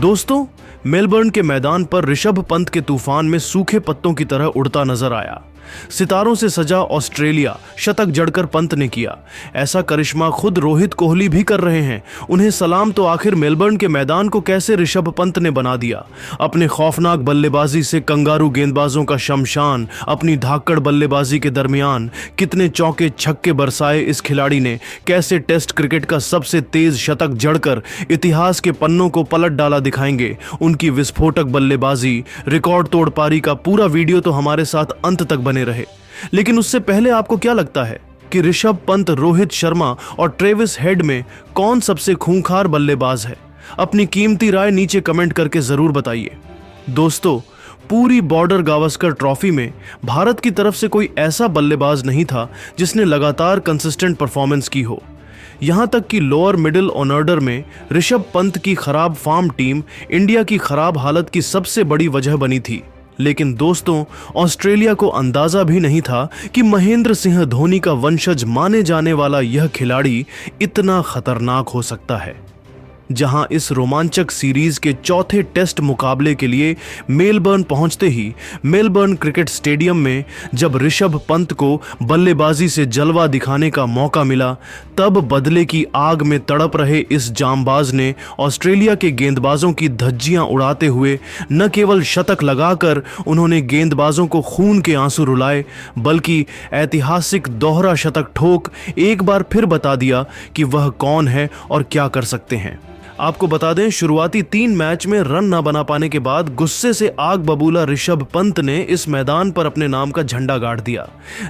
दोस्तों, मेलबर्न के मैदान पर ऋषभ पंत के तूफान में सूखे पत्तों की तरह उड़ता नजर आया। सितारों से सजा ऑस्ट्रेलिया शतक जड़कर पंत ने किया। ऐसा करिश्मा खुद रोहित कोहली भी कर रहे हैं। उन्हें सलाम। तो आखिर मेलबर्न के मैदान को कैसे ऋषभ पंत ने बना दिया। अपने खौफनाक बल्लेबाजी से कंगारू गेंदबाजों का शमशान, अपनी धाकड़ बल्लेबाजी के दरमियान कितने चौके छक्के बरसाए इस खिलाड़ी ने। कैसे टेस्ट क्रिकेट का सबसे तेज शतक जड़कर इतिहास के पन्नों को पलट डाला, दिखाएंगे उनकी विस्फोटक बल्लेबाजी। रिकॉर्ड तोड़ पारी का पूरा वीडियो तो हमारे साथ अंत तक बने रहे। लेकिन उससे पहले आपको क्या लगता है कि ऋषभ पंत, रोहित शर्मा और ट्रेविस हेड में कौन सबसे खूंखार बल्लेबाज है? अपनी कीमती राय नीचे कमेंट करके जरूर बताइए। दोस्तों, पूरी बॉर्डर गावस्कर ट्रॉफी में भारत की तरफ से कोई ऐसा बल्लेबाज नहीं था जिसने लगातार कंसिस्टेंट परफॉर्मेंस की हो। यहां तक कि लोअर मिडिल ऑर्डर में ऋषभ पंत की खराब फॉर्म टीम इंडिया की खराब हालत की सबसे बड़ी वजह बनी थी। लेकिन दोस्तों, ऑस्ट्रेलिया को अंदाजा भी नहीं था कि महेंद्र सिंह धोनी का वंशज माने जाने वाला यह खिलाड़ी इतना खतरनाक हो सकता है। जहां इस रोमांचक सीरीज के चौथे टेस्ट मुकाबले के लिए मेलबर्न पहुंचते ही मेलबर्न क्रिकेट स्टेडियम में जब ऋषभ पंत को बल्लेबाजी से जलवा दिखाने का मौका मिला, तब बदले की आग में तड़प रहे इस जांबाज ने ऑस्ट्रेलिया के गेंदबाजों की धज्जियां उड़ाते हुए न केवल शतक लगाकर उन्होंने गेंदबाजों को खून के आंसू रुलाए, बल्कि ऐतिहासिक दोहरा शतक ठोक एक बार फिर बता दिया कि वह कौन है और क्या कर सकते हैं। आपको बता दें, शुरुआती 3 मैच में रन न बना पाने के बाद गुस्से से आग बबूला ऋषभ पंत ने इस मैदान पर अपने नाम का झंडा गाड़ दिया।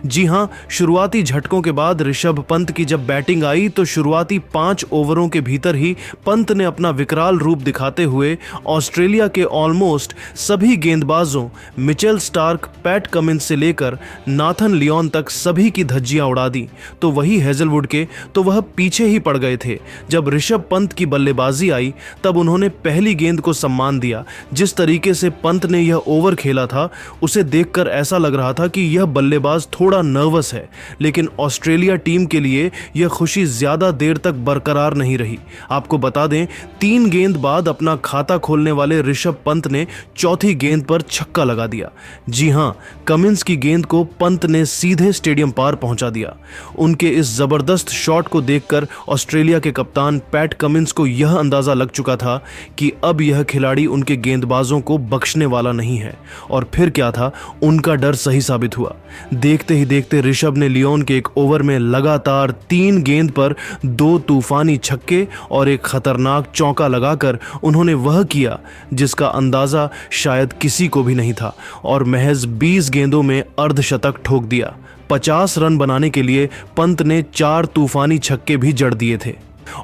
जी हां, शुरुआती झटकों के बाद ऋषभ पंत की जब बैटिंग आई तो शुरुआती 5 ओवरों के भीतर ही पंत ने अपना विकराल रूप दिखाते हुए ऑस्ट्रेलिया के ऑलमोस्ट सभी गेंदबाजों, मिचेल स्टार्क, पैट कमिंस से लेकर नाथन लियोन तक सभी की धज्जियां उड़ा दी। तो वही हेजलवुड के तो वह पीछे ही पड़ गए थे। जब ऋषभ पंत की बल्लेबाजी आई तब उन्होंने पहली गेंद को सम्मान दिया। जिस तरीके से पंत ने यह ओवर खेला था, उसे देखकर ऐसा लग रहा था कि यह बल्लेबाज थोड़ा नर्वस है। लेकिन ऑस्ट्रेलिया टीम के लिए यह खुशी ज्यादा देर तक बरकरार नहीं रही। आपको बता दें, 3 गेंद बाद अपना खाता खोलने वाले ऋषभ पंत ने चौथी गेंद पर छक्का लगा दिया। जी हां, कमिंस की गेंद को पंत ने सीधे स्टेडियम पार पहुंचा दिया। उनके इस जबरदस्त शॉट को देखकर ऑस्ट्रेलिया के कप्तान पैट कमिंस को यह अंदाजा लग चुका था कि अब यह खिलाड़ी उनके गेंदबाजों को बख्शने वाला नहीं है। और फिर क्या था, उनका डर सही साबित हुआ। देखते ही देखते ऋषभ ने लियोन के एक ओवर में लगातार 3 गेंद पर 2 तूफानी छक्के और एक खतरनाक चौका लगाकर उन्होंने वह किया जिसका अंदाजा शायद किसी को भी नहीं था, और महज 20 गेंदों में अर्धशतक ठोक दिया। 50 रन बनाने के लिए पंत ने 4 तूफानी छक्के भी जड़ दिए थे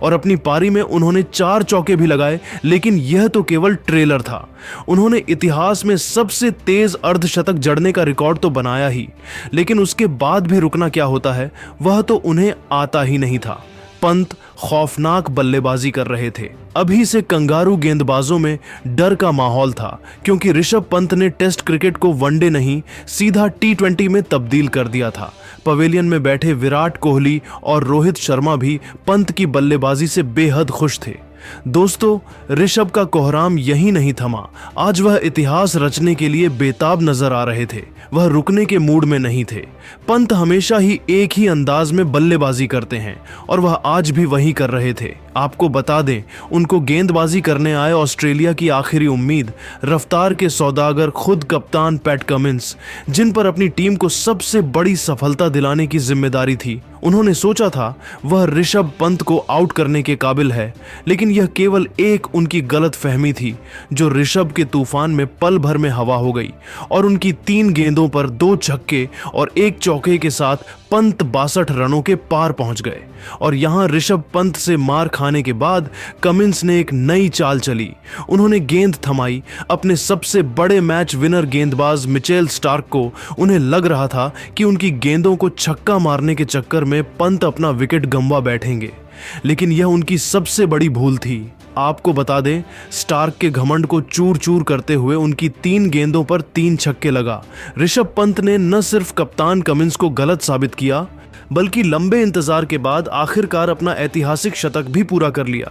और अपनी पारी में उन्होंने 4 चौके भी लगाए। लेकिन यह तो केवल ट्रेलर था। उन्होंने इतिहास में सबसे तेज अर्धशतक जड़ने का रिकॉर्ड तो बनाया ही, लेकिन उसके बाद भी रुकना क्या होता है वह तो उन्हें आता ही नहीं था। पंत खौफनाक बल्लेबाजी कर रहे थे। अभी से कंगारू गेंदबाजों में डर का माहौल था, क्योंकि ऋषभ पंत ने टेस्ट क्रिकेट को वनडे नहीं सीधा T20 में तब्दील कर दिया था। पवेलियन में बैठे विराट कोहली और रोहित शर्मा भी पंत की बल्लेबाजी से बेहद खुश थे। दोस्तों, ऋषभ का कोहराम यही नहीं थमा। आज वह इतिहास रचने के लिए बेताब नजर आ रहे थे। वह रुकने के मूड में नहीं थे। पंत हमेशा ही एक ही अंदाज में बल्लेबाजी करते हैं और वह आज भी वही कर रहे थे। आपको बता दें, उनको गेंदबाजी करने आए ऑस्ट्रेलिया की आखिरी उम्मीद, रफ्तार के सौदागर खुद कप्तान पैट कमिंस, जिन पर अपनी टीम को सबसे बड़ी सफलता दिलाने की जिम्मेदारी थी। उन्होंने सोचा था वह ऋषभ पंत को आउट करने के काबिल है, लेकिन यह केवल एक उनकी गलत फहमी थी जो ऋषभ के तूफान में पल भर में हवा हो गई और उनकी 3 गेंदों पर 2 छक्के और 1 चौके के साथ पंत 62 रनों के पार पहुंच गए। और यहां ऋषभ पंत से मार खाने के बाद कमिंस ने एक नई चाल चली। उन्होंने गेंद थमाई। अपने सबसे बड़े मैच विनर गेंदबाज मिचेल स्टार्क को उन्हें लग रहा था कि उनकी गेंदों को छक्का मारने के चक्कर में पंत अपना विकेट गंवा बैठेंगे, लेकिन यह उनकी सबसे बड़ी भूल थी। आपको बता दें, स्टार्क के घमंड को चूर चूर करते हुए उनकी 3 गेंदों पर 3 छक्के लगा ऋषभ पंत ने न सिर्फ कप्तान कमिंस को गलत साबित किया, बल्कि लंबे इंतजार के बाद आखिरकार अपना ऐतिहासिक शतक भी पूरा कर लिया।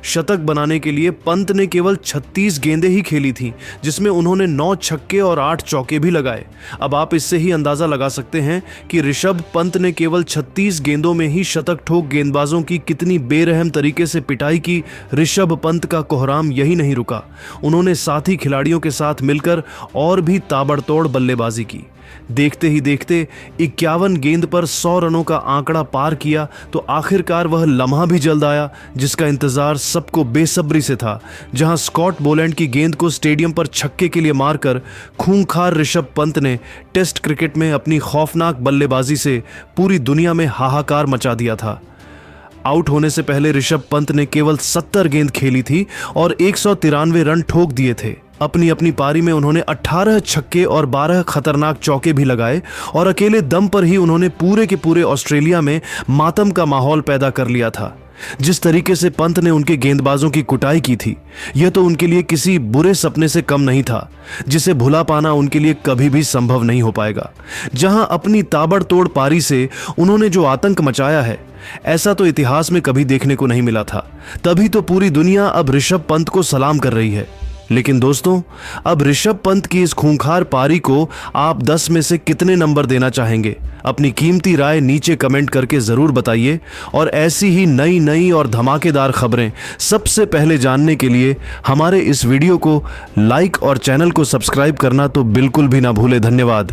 शतक बनाने के लिए पंत ने केवल 36 गेंदें ही खेली थीं, जिसमें उन्होंने 9 छक्के और 8 चौके भी लगाए। अब आप इससे ही अंदाजा लगा सकते हैं कि ऋषभ पंत ने केवल 36 गेंदों में ही शतक ठोक गेंदबाजों की कितनी बेरहम तरीके से पिटाई की। ऋषभ पंत का कोहराम यही नहीं रुका, उन्होंने साथी खिलाड़ियों के साथ मिलकर और भी ताबड़तोड़ बल्लेबाजी की। देखते ही देखते 51 गेंद पर 100 रनों का आंकड़ा पार किया तो आखिरकार वह लम्हा भी जल्द आया जिसका इंतजार सबको बेसब्री से था, जहां स्कॉट बोलैंड की गेंद को स्टेडियम पर छक्के के लिए मारकर खूंखार ऋषभ पंत ने टेस्ट क्रिकेट में अपनी खौफनाक बल्लेबाजी से पूरी दुनिया में हाहाकार मचा दिया था। आउट होने से पहले ऋषभ पंत ने केवल 70 गेंद खेली थी और 193 रन ठोक दिए थे। अपनी अपनी पारी में उन्होंने 18 छक्के और 12 खतरनाक चौके भी लगाए और अकेले दम पर ही उन्होंने पूरे के पूरे ऑस्ट्रेलिया में मातम का माहौल पैदा कर लिया था। जिस तरीके से पंत ने उनके गेंदबाजों की कुटाई की थी, यह तो उनके लिए किसी बुरे सपने से कम नहीं था, जिसे भुला पाना उनके लिए कभी भी संभव नहीं हो पाएगा। जहां अपनी ताबड़तोड़ पारी से उन्होंने जो आतंक मचाया है, ऐसा तो इतिहास में कभी देखने को नहीं मिला था। तभी तो पूरी दुनिया अब ऋषभ पंत को सलाम कर रही है। लेकिन दोस्तों, अब ऋषभ पंत की इस खूंखार पारी को आप 10 में से कितने नंबर देना चाहेंगे? अपनी कीमती राय नीचे कमेंट करके जरूर बताइए और ऐसी ही नई और धमाकेदार खबरें सबसे पहले जानने के लिए हमारे इस वीडियो को लाइक और चैनल को सब्सक्राइब करना तो बिल्कुल भी ना भूले। धन्यवाद।